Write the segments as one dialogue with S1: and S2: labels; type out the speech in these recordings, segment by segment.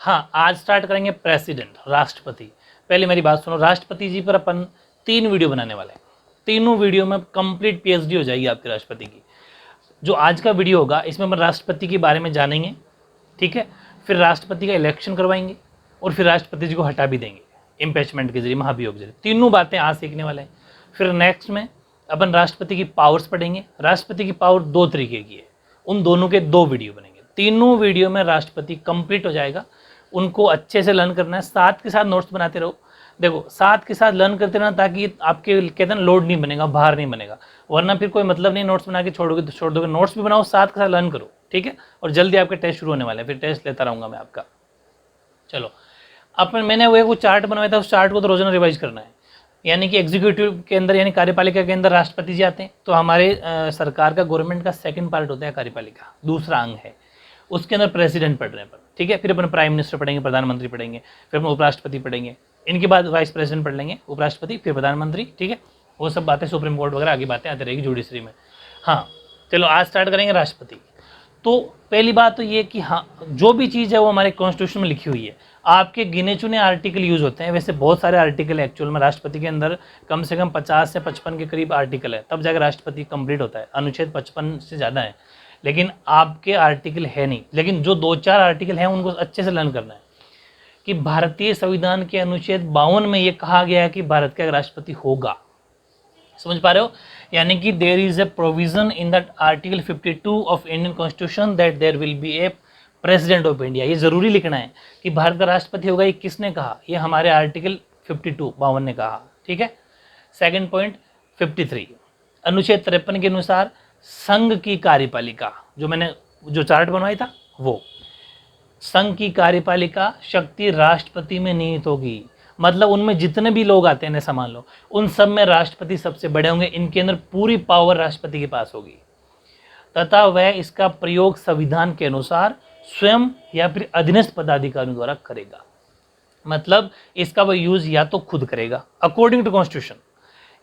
S1: हाँ, आज स्टार्ट करेंगे प्रेसिडेंट, राष्ट्रपति। पहले मेरी बात सुनो, राष्ट्रपति जी पर अपन 3 वीडियो बनाने वाले हैं। तीनों वीडियो में कंप्लीट पीएचडी हो जाएगी आपके राष्ट्रपति की। जो आज का वीडियो होगा इसमें अपन राष्ट्रपति के बारे में जानेंगे, ठीक है। फिर राष्ट्रपति का इलेक्शन करवाएंगे और फिर राष्ट्रपति जी को हटा भी देंगे इम्पीचमेंट के जरिए, महाभियोग के जरिए। तीनों बातें आज सीखने वाले हैं। फिर नेक्स्ट में अपन राष्ट्रपति की पावर्स पढ़ेंगे। राष्ट्रपति की पावर 2 तरीके की है, उन दोनों के 2 वीडियो बनेंगे। तीनों वीडियो में राष्ट्रपति कंप्लीट हो जाएगा। उनको अच्छे से लर्न करना है, साथ के साथ नोट्स बनाते रहो। देखो, साथ के साथ लर्न करते रहना ताकि आपके कहते हैं लोड नहीं बनेगा, भार नहीं बनेगा, वरना फिर कोई मतलब नहीं, नोट्स बना के छोड़ोगे तो छोड़ दोगे। नोट्स भी बनाओ, साथ के साथ लर्न करो, ठीक है। और जल्दी आपके टेस्ट शुरू होने वाले हैं, फिर टेस्ट लेता रहूँगा मैं आपका। चलो, मैंने वो चार्ट बनवाया था, उस चार्ट को तो रोजाना रिवाइज करना है। यानी कि एग्जीक्यूटिव के अंदर यानी कार्यपालिका के अंदर राष्ट्रपति जी आते हैं, तो हमारे सरकार का गवर्नमेंट का सेकंड पार्ट होता है कार्यपालिका, दूसरा अंग है। उसके अंदर प्रेसिडेंट पढ़ रहे हैं, ठीक है। फिर अपन प्राइम मिनिस्टर पढ़ेंगे, प्रधानमंत्री पढ़ेंगे, फिर अपन उपराष्ट्रपति पढ़ेंगे, इनके बाद वाइस प्रेसिडेंट पढ़ लेंगे, उपराष्ट्रपति, फिर प्रधानमंत्री, ठीक है। वो सब बातें सुप्रीम कोर्ट वगैरह आगे बातें आती रहेगी जुडिशरी में। हाँ, चलो आज स्टार्ट करेंगे राष्ट्रपति। तो पहली बात तो ये कि हाँ, जो भी चीज़ है वो हमारे कॉन्स्टिट्यूशन में लिखी हुई है। आपके गिने चुने आर्टिकल यूज़ होते हैं, वैसे बहुत सारे आर्टिकल है एक्चुअल में। राष्ट्रपति के अंदर कम से कम 50 से 55 के करीब आर्टिकल है, तब जाकर राष्ट्रपति कंप्लीट होता है। अनुच्छेद 55 से ज़्यादा है, लेकिन आपके आर्टिकल है नहीं। लेकिन जो 2-4 आर्टिकल हैं उनको अच्छे से लर्न करना है कि भारतीय संविधान के अनुच्छेद 52 में ये कहा गया है कि भारत का राष्ट्रपति होगा। समझ पा रहे हो? यानी कि there is a provision in that article 52 of Indian constitution that there will be a president of India. ये जरूरी लिखना है कि भारत का राष्ट्रपति होगा। ये किसने कहा? ये हमारे आर्टिकल 52 ने कहा, ठीक है। सेकंड पॉइंट 53 अनुच्छेद 53 के अनुसार संघ की कार्यपालिका, जो मैंने जो चार्ट बनवाया था, वो संघ की कार्यपालिका शक्ति राष्ट्रपति में निहित होगी। मतलब उनमें जितने भी लोग आते हैं, सामान लो, उन सब में राष्ट्रपति सबसे बड़े होंगे। इनके अंदर पूरी पावर राष्ट्रपति के पास होगी तथा वह इसका प्रयोग संविधान के अनुसार स्वयं या फिर अधीनस्थ पदाधिकारियों द्वारा करेगा। मतलब इसका वह यूज या तो खुद करेगा अकॉर्डिंग टू कॉन्स्टिट्यूशन,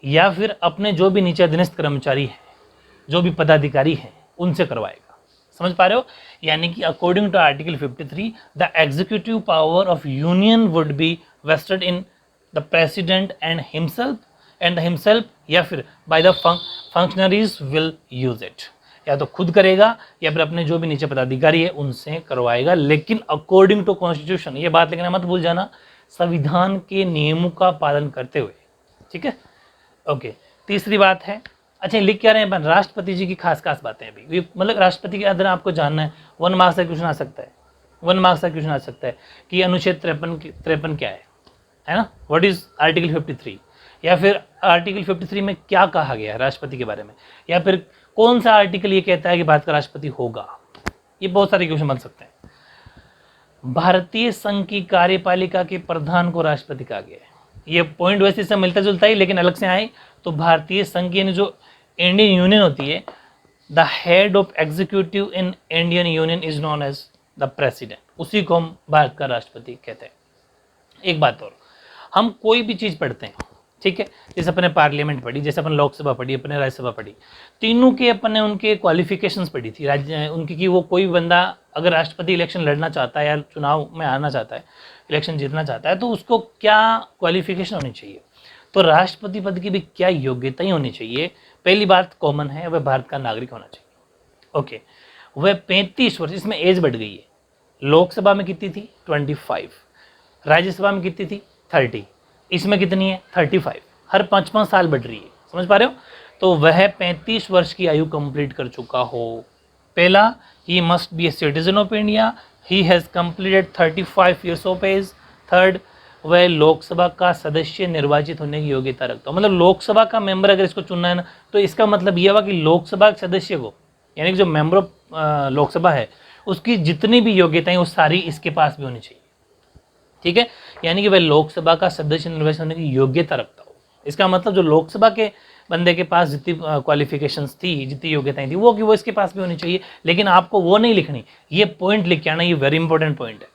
S1: या फिर अपने जो भी नीचे अधीनस्थ कर्मचारी हैं, जो भी पदाधिकारी हैं, उनसे करवाएगा। समझ पा रहे हो? यानी कि according to article 53 the executive power of union would be vested in the president and himself या फिर by the functionaries will use it. या तो खुद करेगा या फिर अपने जो भी नीचे पदाधिकारी है उनसे करवाएगा, लेकिन अकॉर्डिंग टू कॉन्स्टिट्यूशन। ये बात लिखना मत भूल जाना, संविधान के नियमों का पालन करते हुए, ठीक है। ओके, तीसरी बात है, अच्छा लिख क्या रहे हैं, राष्ट्रपति जी की खास बातें अभी। मतलब राष्ट्रपति के अंदर आपको जानना है, 1 मार्क्स का क्वेश्चन आ सकता है, 1 मार्क्स का क्वेश्चन आ सकता है कि अनुच्छेद 53 क्या है ना, व्हाट इज आर्टिकल 53, या फिर आर्टिकल 53 में क्या कहा गया है राष्ट्रपति के बारे में, या फिर कौन सा आर्टिकल ये कहता है कि भारत का राष्ट्रपति होगा। ये बहुत सारे क्वेश्चन बन सकते हैं। भारतीय संघ की कार्यपालिका के प्रधान को राष्ट्रपति कहा गया है। ये पॉइंट वैसे से मिलता जुलता ही, लेकिन अलग से आए तो भारतीय संघ की जो इंडियन यूनियन होती है, the head of executive in Indian union is known as the president. उसी को हम भारत का राष्ट्रपति कहते हैं। एक बात और, हम कोई भी चीज़ पढ़ते हैं, ठीक है, जैसे अपने पार्लियामेंट पढ़ी, जैसे अपन लोकसभा पढ़ी, अपने राज्यसभा पढ़ी, तीनों के अपन ने उनके क्वालिफिकेशंस पढ़ी थी राज्य उनकी, कि वो कोई बंदा अगर राष्ट्रपति इलेक्शन लड़ना चाहता है या चुनाव में आना चाहता है, इलेक्शन जीतना चाहता है, तो उसको क्या क्वालिफिकेशन होनी चाहिए। तो राष्ट्रपति पद की भी क्या योग्यताएं होनी चाहिए। पहली बात कॉमन है, वह भारत का नागरिक होना चाहिए। ओके, वह 35 वर्ष, इसमें एज बढ़ गई है। लोकसभा में कितनी थी? 25, राज्यसभा में कितनी थी? 30, इसमें कितनी है? 35। हर 5-5 साल बढ़ रही है। समझ पा रहे हो? तो वह 35 वर्ष की आयु कंप्लीट कर चुका हो। पहला, he must be a citizen of India, he has completed 35 years of age. Third, वह लोकसभा का सदस्य निर्वाचित होने की योग्यता रखता हो। मतलब लोकसभा का मेंबर अगर इसको चुनना है ना, तो इसका मतलब यह हुआ कि लोकसभा के सदस्य को, यानी कि जो मेंबर ऑफ लोकसभा है, उसकी जितनी भी योग्यताएं वो सारी इसके पास भी होनी चाहिए, ठीक है। यानी कि वह लोकसभा का सदस्य निर्वाचित होने की योग्यता रखता हो। इसका मतलब जो लोकसभा के बंदे के पास जितनी क्वालिफिकेशंस थी, जितनी योग्यताएं थी, वो इसके पास भी होनी चाहिए। लेकिन आपको वो नहीं लिखनी, ये पॉइंट लिख के आना, ये वेरी इंपॉर्टेंट पॉइंट है।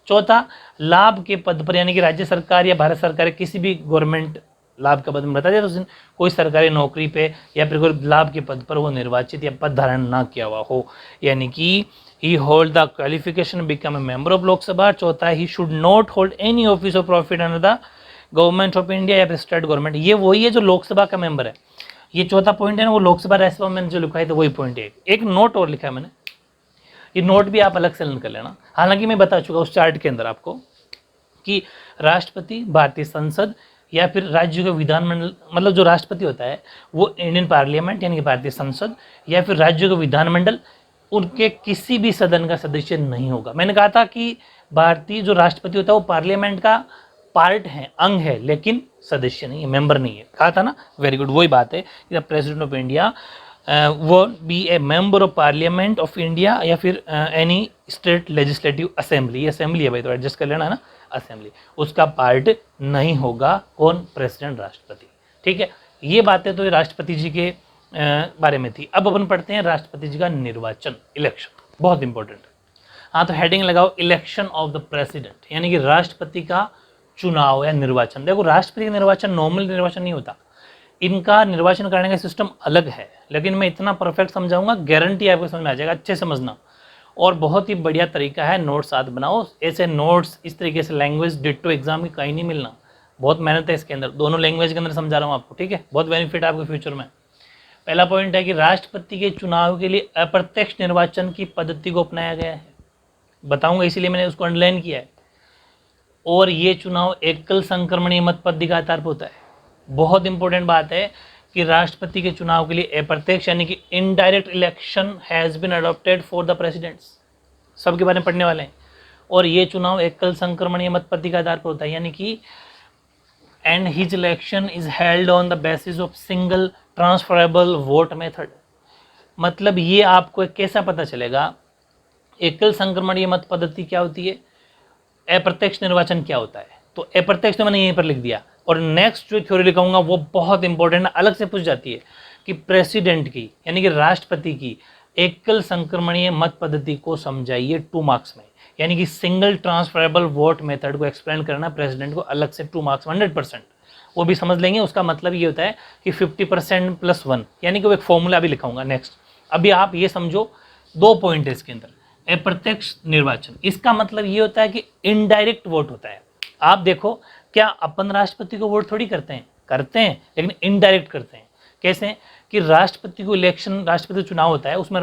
S1: चौथा, लाभ के पद पर, यानी कि राज्य सरकार या भारत सरकार किसी भी गवर्नमेंट लाभ का पद में बता दिया, तो उस दिन कोई सरकारी नौकरी पे या फिर कोई लाभ के पद पर वो निर्वाचित या पद धारण ना किया हुआ हो, यानी कि he hold the qualification become a member of Lok Sabha. चौथा, he should not hold any office of profit under the government of India या फिर स्टेट गवर्नमेंट। ये वही है जो लोकसभा का मेंबर है। ये चौथा पॉइंट है ना, वो लोकसभा राज्यसभा में जो लिखा है तो वही पॉइंट है। एक नोट और लिखा है मैंने, ये नोट भी आप अलग से लर्न कर लेना। हालांकि मैं बता चुका उस चार्ट के अंदर आपको कि राष्ट्रपति, भारतीय संसद या फिर राज्य का विधानमंडल, मतलब जो राष्ट्रपति होता है वो इंडियन पार्लियामेंट यानी कि भारतीय संसद या फिर राज्य का विधानमंडल, उनके किसी भी सदन का सदस्य नहीं होगा। मैंने कहा था कि भारतीय जो राष्ट्रपति होता है वो पार्लियामेंट का पार्ट है, अंग है, लेकिन सदस्य नहीं है, मेंबर नहीं है। कहा था ना, वेरी गुड, वही बात है कि द प्रेसिडेंट ऑफ इंडिया वो be a member of parliament of India या फिर any state legislative assembly, assembly है भाई, तो एडजस्ट कर लेना है ना, असेंबली, उसका पार्ट नहीं होगा। कौन? प्रेसिडेंट, राष्ट्रपति। ठीक है, ये बातें तो राष्ट्रपति जी के बारे में थी। अब अपन पढ़ते हैं राष्ट्रपति जी का निर्वाचन, इलेक्शन, बहुत इंपॉर्टेंट। हाँ, तो हेडिंग लगाओ इलेक्शन ऑफ द प्रेसिडेंट, यानी कि राष्ट्रपति का चुनाव या निर्वाचन। देखो, राष्ट्रपति का निर्वाचन नॉर्मल निर्वाचन नहीं होता, इनका निर्वाचन करने का सिस्टम अलग है, लेकिन मैं इतना परफेक्ट समझाऊंगा, गारंटी आपको समझ में आ जाएगा, अच्छे समझना। और बहुत ही बढ़िया तरीका है, नोट्स साथ बनाओ। ऐसे नोट्स इस तरीके से लैंग्वेज डिट्टो एग्जाम में कहीं नहीं मिलना, बहुत मेहनत है इसके अंदर, दोनों लैंग्वेज के अंदर समझा रहा हूँ आपको। ठीक है, बहुत बेनिफिट है आपके फ्यूचर में। पहला पॉइंट है कि राष्ट्रपति के चुनाव के लिए अप्रत्यक्ष निर्वाचन की पद्धति को अपनाया गया है, बताऊंगा, इसीलिए मैंने उसको अंडरलाइन किया है। और ये चुनाव एकल संक्रमणीय मत पद्धति के आधार पर होता है। बहुत इंपॉर्टेंट बात है कि राष्ट्रपति के चुनाव के लिए अप्रत्यक्ष यानी कि indirect election has been adopted for the presidents, सबके बारे में पढ़ने वाले हैं। और ये चुनाव एकल संक्रमणीय मत पद्धति के आधार पर होता है, यानी कि and his election is held on the basis of single transferable vote method. मतलब ये आपको कैसा पता चलेगा एकल संक्रमणीय मत पद्धति क्या होती है, अप्रत्यक्ष निर्वाचन क्या होता है। तो अप्रत्यक्ष तो मैंने यहीं पर लिख दिया। और नेक्स्ट जो थ्योरी लिखाऊंगा वो बहुत इंपॉर्टेंट है, अलग से पूछ जाती है कि प्रेसिडेंट की यानी कि राष्ट्रपति की एकल संक्रमणीय मत पद्धति को समझाइए 2 मार्क्स में, यानी कि सिंगल ट्रांसफरेबल वोट मेथड को एक्सप्लेन करना प्रेसिडेंट को अलग से 2 मार्क्स 100%, वो भी समझ लेंगे। उसका मतलब ये होता है कि 50% + 1, यानी कि वो एक फॉर्मूला भी लिखाऊंगा नेक्स्ट। अभी आप ये समझो 2 पॉइंट है इसके अंदर। अप्रत्यक्ष निर्वाचन, इसका मतलब ये होता है कि इनडायरेक्ट वोट होता है। आप देखो, क्या अपन राष्ट्रपति को वोट थोड़ी करते हैं, लेकिन इनडायरेक्ट करते हैं। कैसे? कि राष्ट्रपति को इलेक्शन, राष्ट्रपति चुनाव होता है, उसमें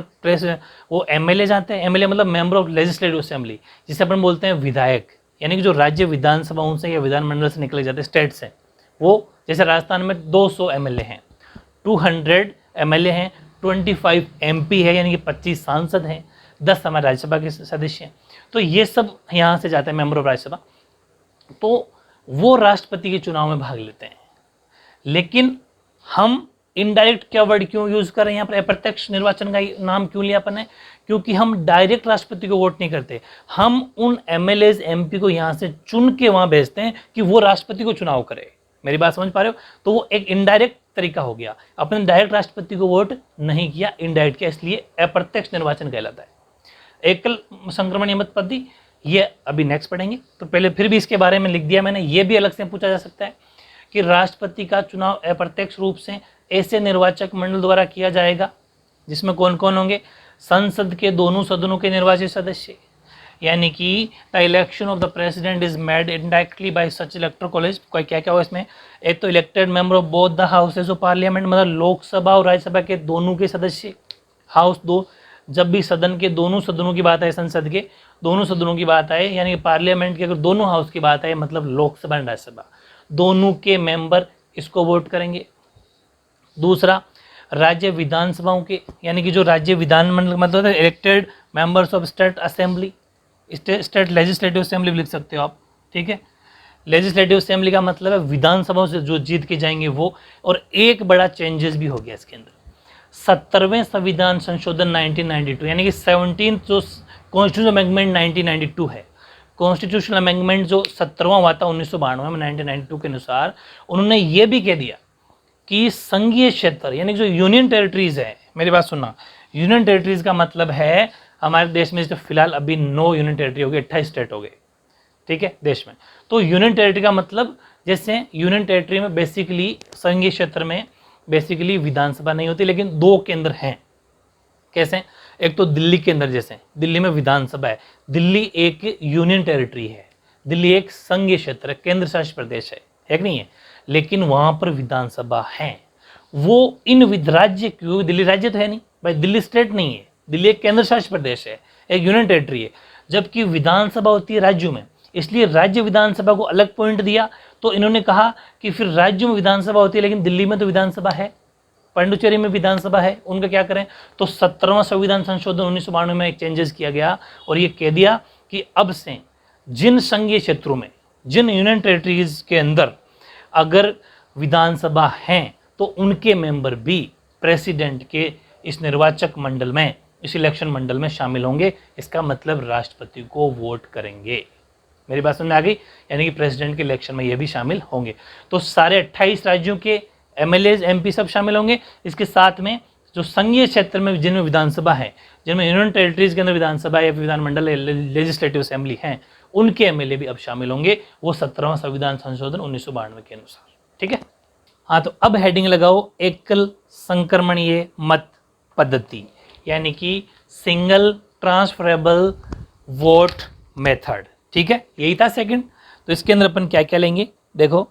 S1: वो एमएलए जाते हैं, एमएलए मतलब मेंबर ऑफ लेजिस्लेटिव असेंबली, जिसे अपन बोलते हैं विधायक, यानी कि जो राज्य विधानसभाओं से या विधानमंडल से निकले जाते हैं, स्टेट से। वो जैसे राजस्थान में 200 एमएलए हैं, 200 एमएलए हैं, 25 एमपी है यानी कि 25 सांसद हैं, 10 हमारे राज्यसभा के सदस्य हैं। तो ये सब यहाँ से जाते हैं मेंबर ऑफ राज्यसभा, तो वो राष्ट्रपति के चुनाव में भाग लेते हैं। लेकिन हम इनडायरेक्ट क्या वर्ड क्यों यूज कर रहे हैं यहाँ पर, अप्रत्यक्ष निर्वाचन का नाम क्यों लिया अपन ने? क्योंकि हम डायरेक्ट राष्ट्रपति को वोट नहीं करते, हम उन एमएलए एमपी को यहाँ से चुन के वहाँ भेजते हैं कि वो राष्ट्रपति को चुनाव करे। मेरी बात समझ पा रहे हो? तो वो एक इनडायरेक्ट तरीका हो गया, अपने डायरेक्ट राष्ट्रपति को वोट नहीं किया, इनडायरेक्ट किया, इसलिए अप्रत्यक्ष निर्वाचन कहलाता है। एकल संक्रमणीय मत पद्धति ये अभी नेक्स्ट पढ़ेंगे, तो पहले फिर भी इसके बारे में लिख दिया मैंने। ये भी अलग से पूछा जा सकता है कि राष्ट्रपति का चुनाव अप्रत्यक्ष रूप से ऐसे निर्वाचक मंडल द्वारा किया जाएगा जिसमें कौन कौन होंगे? संसद के दोनों सदनों के निर्वाचित सदस्य, यानी कि the election of the president is made indirectly bye such electoral college. क्या क्या होगा इसमें? एक तो elected member of both the houses of parliament, मतलब लोकसभा और राज्यसभा के दोनों के सदस्य, हाउस दो, जब भी सदन के दोनों सदनों की बात आए, संसद के दोनों सदनों की बात आए, यानी कि पार्लियामेंट के अगर दोनों हाउस की बात आए, मतलब लोकसभा और राज्यसभा, दोनों के मेंबर इसको वोट करेंगे। दूसरा, राज्य विधानसभाओं के, यानी कि जो राज्य विधानमंडल मतलब elected members of state assembly, state legislative assembly लिख सकते हो आप, ठीक है। लेजिस्लेटिव असेंबली का मतलब है विधानसभाओं से जो जीत के जाएंगे वो। और एक बड़ा चेंजेस भी हो गया इसके अंदर, 70वें संविधान संशोधन 1992, यानी कि 17th जो कॉन्स्टिट्यूशन अमेंडमेंट 1992 है, कॉन्स्टिट्यूशनल अमेंडमेंट जो 17वां हुआ था 1992 में 1992 के अनुसार, उन्होंने ये भी कह दिया कि संघीय क्षेत्र यानी जो यूनियन टेरिटरीज है, मेरी बात सुनना, यूनियन टेरिटरीज का मतलब है हमारे देश में जो फिलहाल अभी 9 यूनियन टेरिटरी हो गए, 28 स्टेट हो गए, ठीक है, देश में। तो यूनियन टेरिटरी का मतलब, जैसे यूनियन टेरिटरी में बेसिकली संघीय क्षेत्र में बेसिकली विधानसभा नहीं होती, लेकिन 2 केंद्र हैं। कैसे? एक तो दिल्ली के अंदर, जैसे दिल्ली में विधानसभा है, दिल्ली एक यूनियन टेरिटरी है, दिल्ली एक संघीय क्षेत्र है, केंद्र शासित प्रदेश है कि नहीं है, लेकिन वहां पर विधानसभा है। वो इन राज्य, क्योंकि दिल्ली राज्य तो है नहीं भाई, दिल्ली स्टेट नहीं है, दिल्ली एक केंद्र शासित प्रदेश है, एक यूनियन टेरिटरी है, जबकि विधानसभा होती है राज्यों में, इसलिए राज्य विधानसभा को अलग पॉइंट दिया। तो इन्होंने कहा कि फिर राज्यों में विधानसभा होती है, लेकिन दिल्ली में तो विधानसभा है, पांडुचेरी में विधानसभा है, उनका क्या करें? तो 17वां संविधान संशोधन 1992 में एक चेंजेस किया गया और ये कह दिया कि अब से जिन संघीय क्षेत्रों में, जिन यूनियन टेरिटरीज के अंदर अगर विधानसभा हैं तो उनके मेंबर भी प्रेसिडेंट के इस निर्वाचक मंडल में, इस इलेक्शन मंडल में शामिल होंगे। इसका मतलब राष्ट्रपति को वोट करेंगे। मेरी बात समझ में आ गई? यानी कि प्रेसिडेंट के इलेक्शन में ये भी शामिल होंगे। तो सारे 28 राज्यों के एमएलए एमपी सब शामिल होंगे। इसके साथ में जो संघीय क्षेत्र में जिनमें विधानसभा है, जिनमें यूनियन टेरिटरीज के अंदर विधानसभा या विधानमंडल लेजिस्लेटिव असेंबली हैं, उनके एमएलए भी अब शामिल होंगे, वो 17वां संविधान संशोधन 1992 के अनुसार। ठीक है, हाँ। तो अब हेडिंग लगाओ, एकल संक्रमणीय मत पद्धति, यानी कि सिंगल ट्रांसफरेबल वोट मेथड। ठीक है, यही था सेकंड। तो इसके अंदर अपन क्या क्या लेंगे? देखो,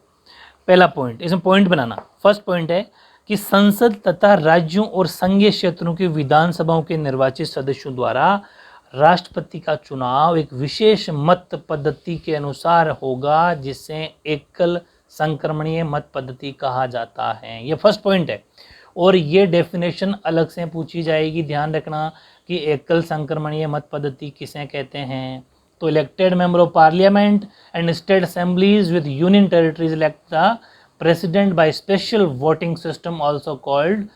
S1: पहला पॉइंट, इसमें पॉइंट बनाना। फर्स्ट पॉइंट है कि संसद तथा राज्यों और संघीय क्षेत्रों की विधानसभाओं के निर्वाचित सदस्यों द्वारा राष्ट्रपति का चुनाव एक विशेष मत पद्धति के अनुसार होगा, जिसे एकल संक्रमणीय मत पद्धति कहा जाता है। ये फर्स्ट पॉइंट है और ये डेफिनेशन अलग से पूछी जाएगी। ध्यान रखना कि एकल संक्रमणीय मत पद्धति किसे कहते हैं। तो elected member of parliament and state assemblies with union territories elect the president by special voting system also called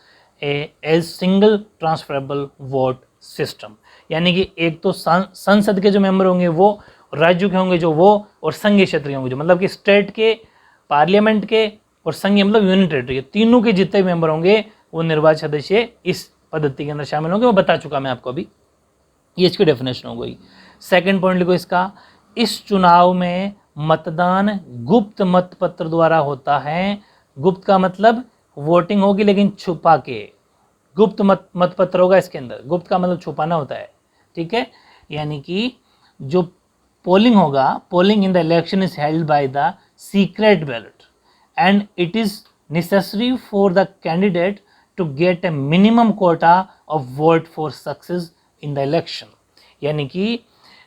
S1: as single transferable vote system. यानी कि एक तो संसद के जो मेंबर होंगे वो, राज्यों के होंगे जो वो, और संघीय क्षेत्र के होंगे जो, मतलब कि स्टेट के, पार्लियामेंट के और संघीय मतलब यूनियन टेरिटरी के, तीनों के जितने मेंबर होंगे वो निर्वाचित सदस्य इस पद्धति के अंदर शामिल होंगे। वो बता चुका मैं आपको अभी, ये इसकी डेफिनेशन हो गई। सेकंड पॉइंट लिखो इसका, इस चुनाव में मतदान गुप्त मतपत्र द्वारा होता है। गुप्त का मतलब वोटिंग होगी लेकिन छुपा के, गुप्त मतपत्र होगा इसके अंदर। गुप्त का मतलब छुपाना होता है। ठीक है, यानी कि जो पोलिंग होगा, polling in the election is held by the secret ballot and it is necessary for the candidate to get a minimum quota of vote for success in the election. यानी कि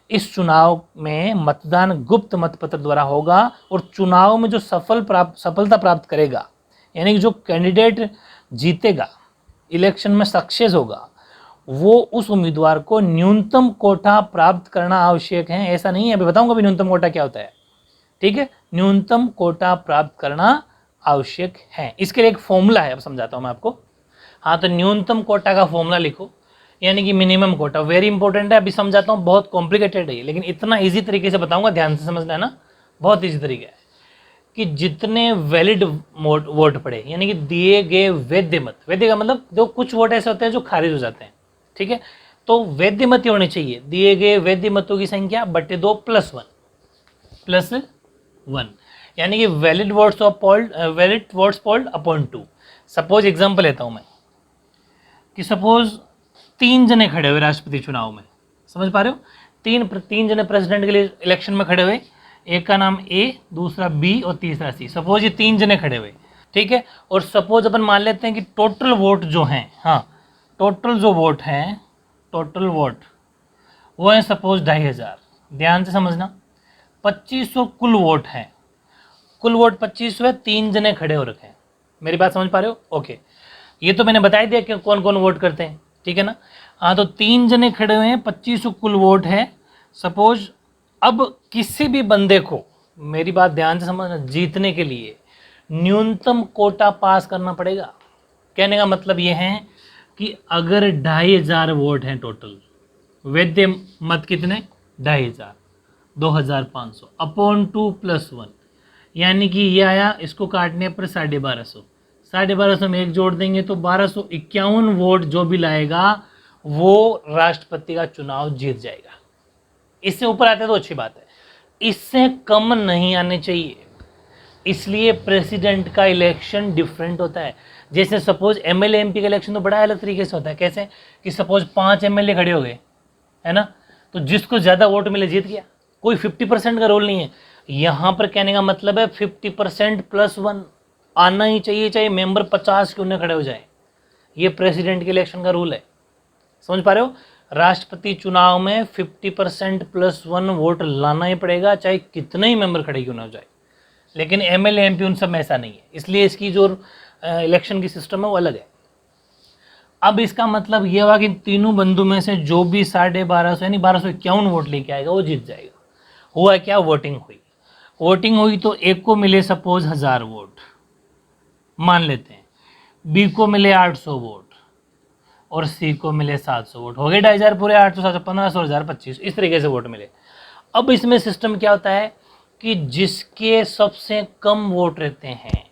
S1: इस चुनाव में मतदान गुप्त मतपत्र द्वारा होगा और चुनाव में जो सफलता प्राप्त करेगा, यानी कि जो कैंडिडेट जीतेगा, इलेक्शन में सक्सेस होगा, वो उस उम्मीदवार को न्यूनतम कोटा प्राप्त करना आवश्यक है। ऐसा नहीं है, अभी बताऊंगा भी न्यूनतम कोटा क्या होता है। ठीक है, न्यूनतम कोटा प्राप्त करना आवश्यक है। इसके लिए एक फॉर्मूला है, अब समझाता हूं मैं आपको। हाँ, तो न्यूनतम कोटा का फॉर्मूला लिखो, यानी कि मिनिमम कोटा। वेरी इंपॉर्टेंट है, अभी समझाता हूँ, बहुत कॉम्प्लिकेटेड है लेकिन इतना इजी तरीके से बताऊंगा, ध्यान से समझना है ना, बहुत इजी तरीका है कि जितने वैलिड वोट पड़े, यानी कि दिए गए वैध मत, वैध का मतलब जो कुछ वोट ऐसे होते हैं जो खारिज हो जाते हैं। ठीक है, तो वैध मत ही होने चाहिए, दिए गए वैध मतों की संख्या बटे 2 + 1, यानी कि valid votes polled upon 2। Suppose example लेता हूं मैं कि सपोज 3 जने खड़े हुए राष्ट्रपति चुनाव में, समझ पा रहे हो? तीन जने प्रेसिडेंट के लिए इलेक्शन में खड़े हुए, एक का नाम ए, दूसरा बी और तीसरा सी। सपोज ये 3 जने खड़े हुए, ठीक है, और सपोज अपन मान लेते हैं कि टोटल वोट जो हैं, हाँ, टोटल जो वोट हैं, टोटल वोट वो है सपोज 2500। ध्यान से समझना, 2500 कुल वोट हैं, कुल वोट 2500 है, 3 जने खड़े हो रखे हैं। मेरी बात समझ पा रहे हो? ओके, ये तो मैंने बता दिया कि कौन कौन वोट करते हैं। ठीक है ना? हाँ, तो 3 जने खड़े हुए हैं, 2500 कुल वोट है। सपोज अब किसी भी बंदे को, मेरी बात ध्यान से समझना, जीतने के लिए न्यूनतम कोटा पास करना पड़ेगा। कहने का मतलब ये है कि अगर 2500 वोट हैं टोटल, वैध मत कितने? 2500, 2500 अपॉन 2 + 1, यानी कि ये आया, इसको काटने पर 1250, 1250 में 1 जोड़ देंगे तो 1251 वोट जो भी लाएगा वो राष्ट्रपति का चुनाव जीत जाएगा। इससे ऊपर आते तो अच्छी बात है, इससे कम नहीं आने चाहिए। इसलिए प्रेसिडेंट का इलेक्शन डिफरेंट होता है। जैसे सपोज एमएलए एमपी का इलेक्शन तो बड़ा अलग तरीके से होता है। कैसे कि सपोज 5 एमएलए खड़े हो गए, है ना, तो जिसको ज़्यादा वोट मिले जीत गया। कोई 50% का रोल नहीं है यहाँ पर। कहने का मतलब है 50% +1 आना ही चाहिए, चाहे मेंबर 50 क्यों न खड़े हो जाए। ये प्रेसिडेंट के इलेक्शन का रूल है, समझ पा रहे हो। राष्ट्रपति चुनाव में 50% +1 वोट लाना ही पड़ेगा, चाहे कितने ही मेंबर खड़े क्यों ना हो जाए। लेकिन एमएलए एमपी उन सब में ऐसा नहीं है, इसलिए इसकी जो इलेक्शन की सिस्टम है वो अलग है। अब इसका मतलब ये हुआ कि तीनों बंधु में से जो भी 1250 यानी 1251 वोट लेके आएगा वो जीत जाएगा। हुआ क्या, वोटिंग हुई। वोटिंग हुई तो एक को मिले सपोज 1000 वोट मान लेते हैं, बी को मिले 800 वोट और सी को मिले 700 वोट। हो गए 2500 पूरे, 800 700 1500 1000 2500 इस तरीके से वोट मिले। अब इसमें सिस्टम क्या होता है कि जिसके सबसे कम वोट रहते हैं,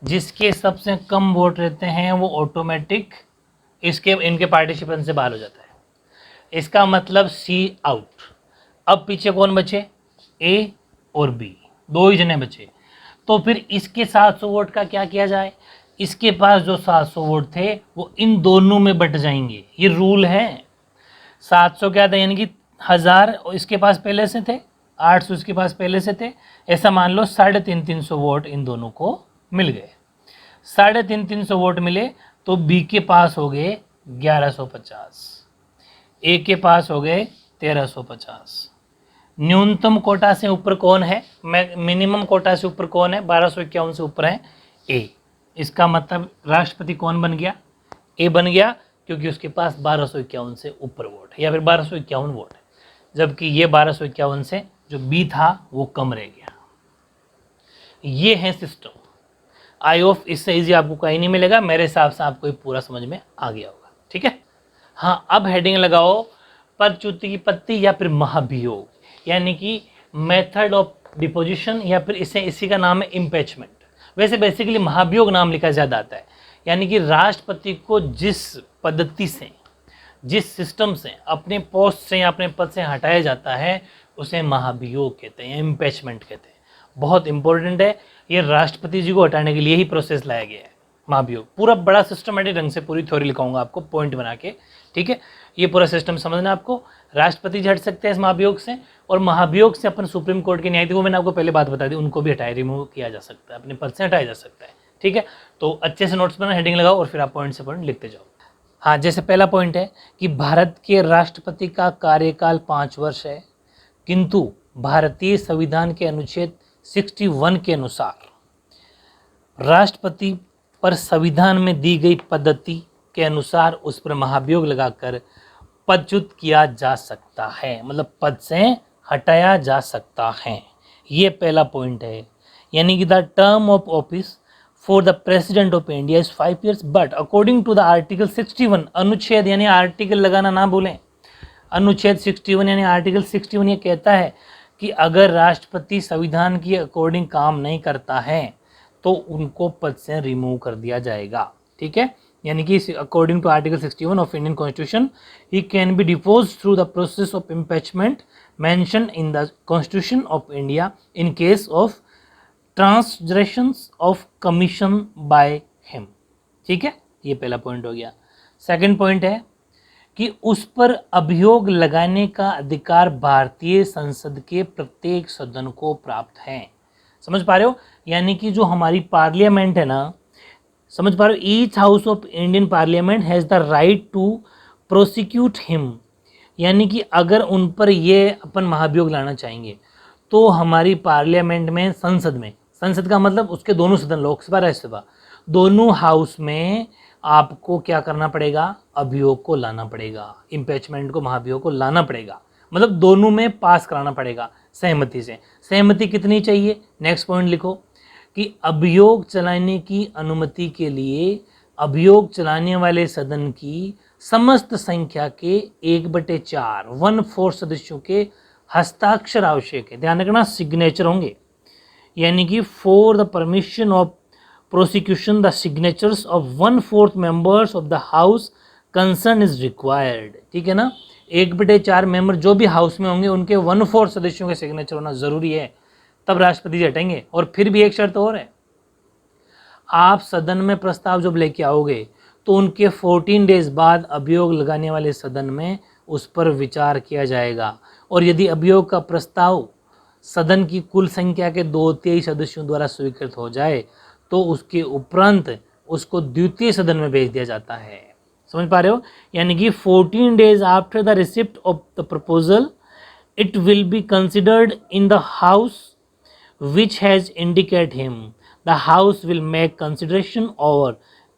S1: जिसके सबसे कम वोट रहते हैं वो ऑटोमेटिक इनके पार्टिसिपेंट से बाहर हो जाता है। इसका मतलब सी आउट। अब पीछे कौन बचे, ए और बी, दो ही जने बचे। तो फिर इसके 700 वोट का क्या किया जाए, इसके पास जो 700 वोट थे वो इन दोनों में बट जाएंगे। ये रूल है। 700 क्या था, यानी कि 1000 इसके पास पहले से थे, 800 इसके पास पहले से थे। ऐसा मान लो 350 वोट इन दोनों को मिल गए। 350 वोट मिले तो बी के पास हो गए 1150, ए के पास हो गए 1350। न्यूनतम कोटा से ऊपर कौन है, मिनिमम कोटा से ऊपर कौन है, 1251 से ऊपर है ए। इसका मतलब राष्ट्रपति कौन बन गया, ए बन गया, क्योंकि उसके पास 1251 से ऊपर वोट है या फिर 1251 वोट है। जबकि ये 1251 से जो बी था वो कम रह गया। ये है सिस्टम। आई होप इससे इजी आपको कहीं नहीं मिलेगा। मेरे हिसाब से आपको ये पूरा समझ में आ गया होगा, ठीक है। हाँ, अब हेडिंग लगाओ पदच्युति की पत्ती या फिर महाभियोग, यानी कि मेथड ऑफ डिपोजिशन, या फिर इसी का नाम है इम्पीचमेंट। वैसे बेसिकली महाभियोग नाम लिखा ज़्यादा आता है, यानी कि राष्ट्रपति को जिस पद्धति से, जिस सिस्टम से अपने पोस्ट से या अपने पद से हटाया जाता है उसे महाभियोग कहते हैं, इम्पीचमेंट कहते हैं। बहुत इंपॉर्टेंट है, ये राष्ट्रपति जी को हटाने के लिए ही प्रोसेस लाया गया है महाभियोग। पूरा बड़ा सिस्टमेटिक ढंग से पूरी थ्योरी लिखाऊंगा आपको पॉइंट बना के, ठीक है। ये पूरा सिस्टम समझना आपको। राष्ट्रपति जी हट सकते हैं इस महाभियोग से, और महाभियोग से अपन सुप्रीम कोर्ट के न्यायाधीश, वो मैंने आपको पहले बात बता दी, उनको भी हटाया, रिमूव किया जा सकता है, अपने पद से हटाया जा सकता है, ठीक है। तो अच्छे से नोट्स बना, हेडिंग लगाओ और फिर आप पॉइंट से पॉइंट लिखते जाओ। हाँ, जैसे पहला पॉइंट है कि भारत के राष्ट्रपति का कार्यकाल 5 वर्ष है, किंतु भारतीय संविधान के अनुच्छेद 61 के अनुसार राष्ट्रपति पर संविधान में दी गई पद्धति के अनुसार उस पर महाभियोग लगाकर पदच्युत किया जा सकता है, मतलब पद से हटाया जा सकता है। ये पहला पॉइंट है। यानी कि the term of office for the president of India is 5 years, but according to the article 61, अनुच्छेद यानी आर्टिकल लगाना ना भूलें, अनुच्छेद 61 यानी आर्टिकल 61 ये कहता है कि अगर राष्ट्रपति संविधान की अकॉर्डिंग काम नहीं करता है तो उनको पद से रिमूव कर दिया जाएगा, ठीक है। यानी कि according to article 61 of Indian constitution he can be deposed through the process of impeachment mention in the constitution of India in case of transgressions of commission by him, ठीक है। ये पहला पॉइंट हो गया। सेकंड पॉइंट है कि उस पर अभियोग लगाने का अधिकार भारतीय संसद के प्रत्येक सदन को प्राप्त है। समझ पा रहे हो, यानी कि जो हमारी पार्लियामेंट है ना, समझ पा रहे हो, each house of Indian parliament has the right to prosecute him. यानी कि अगर उन पर ये अपन महाभियोग लाना चाहेंगे तो हमारी पार्लियामेंट में, संसद का मतलब उसके दोनों सदन, लोकसभा राज्यसभा, दोनों हाउस में आपको क्या करना पड़ेगा, अभियोग को लाना पड़ेगा, इम्पीचमेंट को, महाभियोग को लाना पड़ेगा। मतलब दोनों में पास कराना पड़ेगा सहमति से। सहमति कितनी चाहिए, नेक्स्ट पॉइंट लिखो कि अभियोग चलाने की अनुमति के लिए अभियोग चलाने वाले सदन की समस्त संख्या के 1/4 1/4 सदस्यों के हस्ताक्षर आवश्यक है। ध्यान रखना, सिग्नेचर होंगे। यानी कि for the permission of prosecution the signatures of 1/4 members of the house concern is required, ठीक है ना। 1/4 मेंबर जो भी हाउस में होंगे उनके 1/4 सदस्यों के सिग्नेचर होना जरूरी है, तब राष्ट्रपति जी हटेंगे। और फिर भी एक शर्त और है, आप सदन में प्रस्ताव जब लेके आओगे तो उनके 14 डेज बाद अभियोग लगाने वाले सदन में उस पर विचार किया जाएगा, और यदि अभियोग का प्रस्ताव सदन की कुल संख्या के 2/3 सदस्यों द्वारा स्वीकृत हो जाए तो उसके उपरांत उसको द्वितीय सदन में भेज दिया जाता है। समझ पा रहे हो? यानी कि 14 days after the receipt of the proposal it will be considered in the house which has indicated him. The House will make consideration over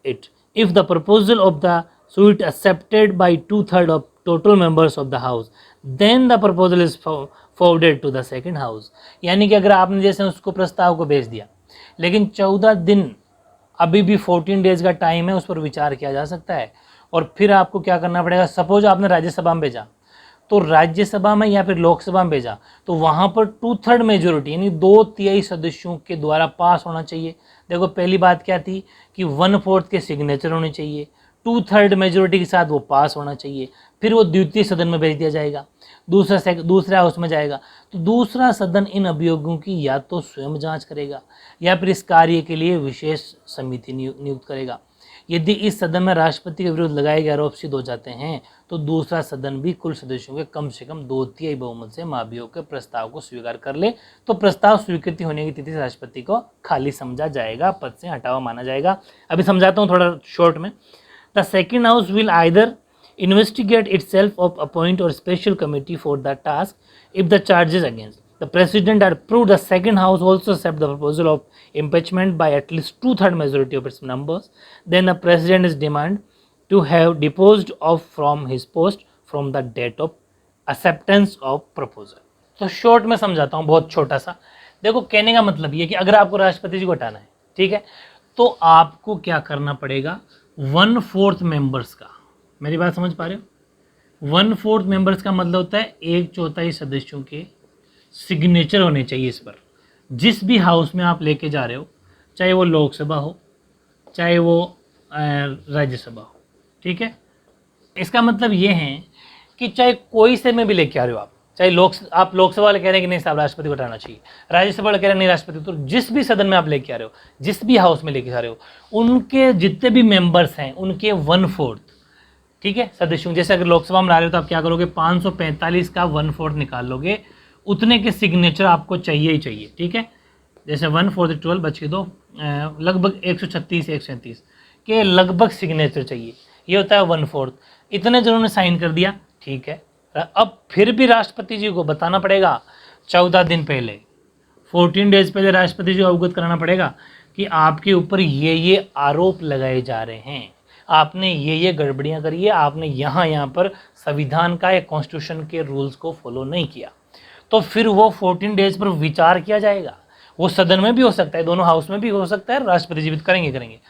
S1: it. If the proposal of the suit accepted by 2/3 of total members of the House, then the proposal is forwarded to the second House. यानी कि अगर आपने जैसे उसको प्रस्ताव को भेज दिया, लेकिन 14 दिन अभी भी 14 डेज का टाइम है, उस पर विचार किया जा सकता है। और फिर आपको क्या करना पड़ेगा, सपोज आपने राज्यसभा में भेजा, तो राज्यसभा में या फिर लोकसभा में भेजा तो वहां पर 2/3 मेजोरिटी यानी 2/3 सदस्यों के द्वारा पास होना चाहिए। देखो पहली बात क्या थी कि 1/4 के सिग्नेचर होने चाहिए, 2/3 मेजोरिटी के साथ वो पास होना चाहिए, फिर वो द्वितीय सदन में भेज दिया जाएगा, दूसरा हाउस में जाएगा। तो दूसरा सदन इन अभियोगों की या तो स्वयं जांच करेगा या फिर इस कार्य के लिए विशेष समिति नियुक्त करेगा। यदि इस सदन में राष्ट्रपति के विरुद्ध लगाए गए आरोप सिद्ध हो जाते हैं तो दूसरा सदन भी कुल सदस्यों के कम से कम 2/3 बहुमत से महाभियोग के प्रस्ताव को स्वीकार कर ले तो प्रस्ताव स्वीकृति होने की तिथि से राष्ट्रपति को खाली समझा जाएगा, पद से हटावा माना जाएगा। अभी समझाता हूँ थोड़ा शॉर्ट में। The second house will either investigate itself or appoint or special committee for the task if the charges against the president are proved. The second house also accept the proposal of impeachment by at least 2/3 majority of its members. Then the president is demand to have deposed off from his post from the date of acceptance of proposal. तो short में समझाता हूँ, बहुत छोटा सा। देखो कहने का मतलब ये कि अगर आपको राष्ट्रपति जी को हटाना है, ठीक है, तो आपको क्या करना पड़ेगा, 1/4 मेंबर्स का, मेरी बात समझ पा रहे हो, 1/4 मेंबर्स का मतलब होता है 1/4 सदस्यों के सिग्नेचर होने चाहिए इस पर। जिस भी हाउस में आप लेके जा रहे हो, चाहे वो लोकसभा हो चाहे वो राज्यसभा हो, ठीक है। इसका मतलब ये है कि चाहे कोई से में भी लेके आ रहे हो आप, चाहे आप लोकसभा वाले कह रहे हैं कि नहीं साहब राष्ट्रपति को हटाना चाहिए, राज्यसभा वाले कह रहे हैं नहीं राष्ट्रपति, तो जिस भी सदन में आप लेके आ रहे हो, जिस भी हाउस में लेके आ रहे हो, उनके जितने भी मेंबर्स हैं उनके 1/4, ठीक है, सदस्यों। जैसे अगर लोकसभा में ला रहे हो तो आप क्या करोगे, 545 का 1/4 निकाल लोगे, उतने के सिग्नेचर आपको चाहिए ही चाहिए, ठीक है। जैसे 1/4 12 बच के दो, लगभग 136 137 के लगभग सिग्नेचर चाहिए, ये होता है 1/4। इतने जनों ने साइन कर दिया, ठीक है। अब फिर भी राष्ट्रपति जी को बताना पड़ेगा 14 दिन पहले, 14 डेज पहले राष्ट्रपति जी को अवगत कराना पड़ेगा कि आपके ऊपर ये आरोप लगाए जा रहे हैं, आपने ये गड़बड़ियां करी है, आपने यहाँ पर संविधान का या कॉन्स्टिट्यूशन के रूल्स को फॉलो नहीं किया। तो फिर वो 14 डेज पर विचार किया जाएगा। वो सदन में भी हो सकता है, दोनों हाउस में भी हो सकता है, राष्ट्रपति जी भी करेंगे।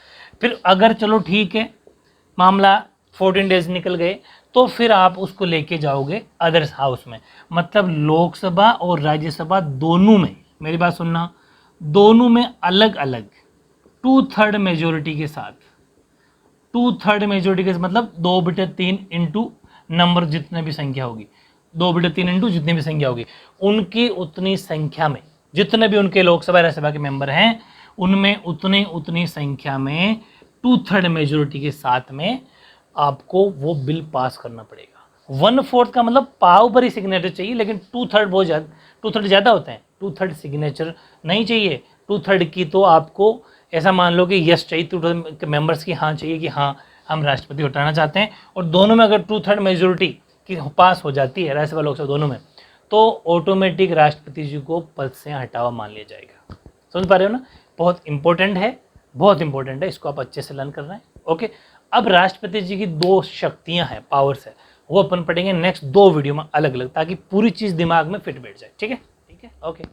S1: फिर अगर चलो ठीक है मामला 14 डेज निकल गए तो फिर आप उसको लेके जाओगे अदर हाउस में, मतलब लोकसभा और राज्यसभा दोनों में, मेरी बात सुनना, दोनों में अलग अलग 2/3 मेजोरिटी के साथ, 2/3 मेजोरिटी के मतलब 2/3 इंटू नंबर जितने भी संख्या होगी, 2/3 इंटू जितनी भी संख्या होगी, उनकी उतनी संख्या में जितने भी उनके लोकसभा राज्यसभा के मेंबर हैं उनमें उतनी संख्या में 2/3 मेजोरिटी के साथ में आपको वो बिल पास करना पड़ेगा। 1/4 का मतलब पाव पर ही सिग्नेचर चाहिए, लेकिन 2/3 बहुत ज़्यादा, 2/3 ज़्यादा होते हैं, 2/3 सिग्नेचर नहीं चाहिए। 2/3 की तो आपको ऐसा मान लो कि यस चाहिए, 2/3 मेंबर्स की हाँ चाहिए कि हाँ हम राष्ट्रपति को हटाना चाहते हैं, और दोनों में अगर 2/3 मेजोरिटी की पास हो जाती है राज्यसभा लोकसभा दोनों में, तो ऑटोमेटिक राष्ट्रपति जी को पद से हटावा मान लिया जाएगा। समझ पा रहे हो ना, बहुत इंपॉर्टेंट है, बहुत इंपॉर्टेंट है, इसको आप अच्छे से लर्न करना है। ओके, अब राष्ट्रपति जी की 2 शक्तियां हैं, पावर्स है, वो अपन पढ़ेंगे नेक्स्ट 2 वीडियो में अलग अलग, ताकि पूरी चीज़ दिमाग में फिट बैठ जाए। ठीक है, ओके।